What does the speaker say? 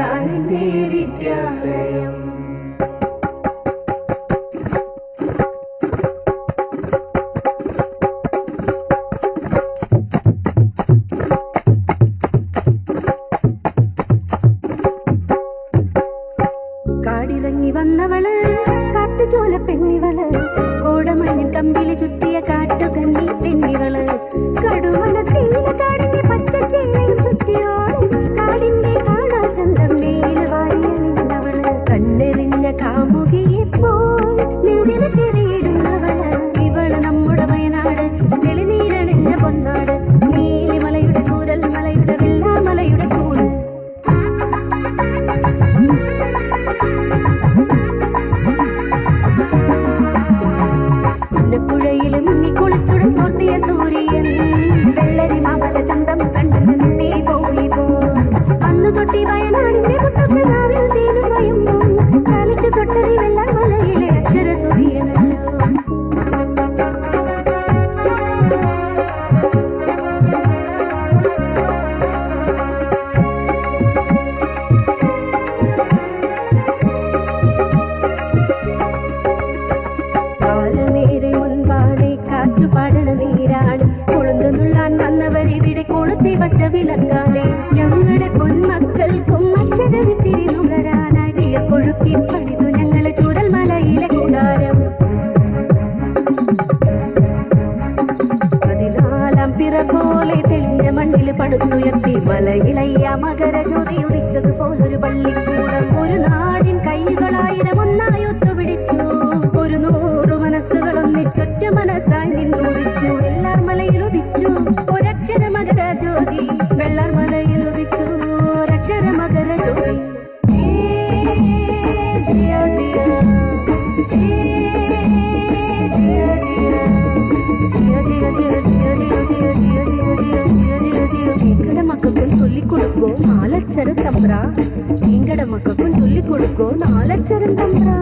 ഇതാണെന്റെ വിദ്യാലയം. കാടിറങ്ങി വന്നവള് കാട്ടുചോല പെണ്ണിവള്, കോടമഞ്ഞിൽ കമ്പിളി ചുറ്റിയ കാട്ടുകണ്ണി പെണ്ണിവള്, കടുവണത്തിലെ കാടിന്റെ പച്ചച്ചേലയും ചുറ്റിയോളും കാടിന്റെ കാണാ ചന്തം മേല് വാരിയണിഞ്ഞവള്, കണ്ണെറിഞ്ഞ കാമുകിയെ പോൽ നെഞ്ചിൽ ചെറിയിടുന്നവള്, ഇവള് നമ്മുടെ വയനാട് തെളിനീരണിഞ്ഞ പൊന്നാട്, നീലിമലയുടെ ചൂരൽ മലയുടെ വെള്ളാമലയുടെ കൂട്. പുഴയിൽ മുങ്ങി കുളിച്ചുടൻ തോർത്തിയ സൂര്യൻ, വെള്ളരി മാമല ചന്തം കണ്ടു നിന്നേ പോയി പോ. അന്നു തൊട്ടി വയനാടിന്റെ മുട്ടൊക്കെ നാവിൽ തേനും വയുമ്പോ, കളിച്ചു തൊട്ടതി വെള്ളാർ മലയിലെ അക്ഷര സൂര്യനല്ലോ. വച്ച വിളക്കാളെ ഞങ്ങളുടെ പൊന്മക്കൾക്കും അക്ഷരവിത്തിരി നുകരാനായി കൊഴുക്കി പണിതു ഞങ്ങളെ ചൂരൽ മലയിലെ കൂടാരം. 14 പിറ പോലെ തെളിഞ്ഞ മണ്ണിൽ പടുത്തുയർത്തി മലയിലയ്യ മകര ജ്യോതി ഉദിച്ചതുപോലൊരു പള്ളിക്കൂടം. ഒരു നാടിൻ കൈകളായിരം ഒന്നായി ഒത്തുപിടിച്ചു, 100 മനസ്സുകൾ ഒന്നിച്ചൊറ്റ മനസ്സായി നിന്നുദിച്ചു. വെള്ളാർ മലയിൽ ഉദിച്ചു ഒരക്ഷര മകര ജ്യോതി, വെള്ളാർ മലയിൽ ഉദിച്ചു ഒരക്ഷര മകര ജ്യോതി. எங்கட மக்களுக்கும் சொல்லிக் கொடுக்கோ 4 அச்சரம் தம்பரா, எங்கட மக்களுக்கும் சொல்லிக் கொடுக்கோ 4 அச்சரம் தம்பரா.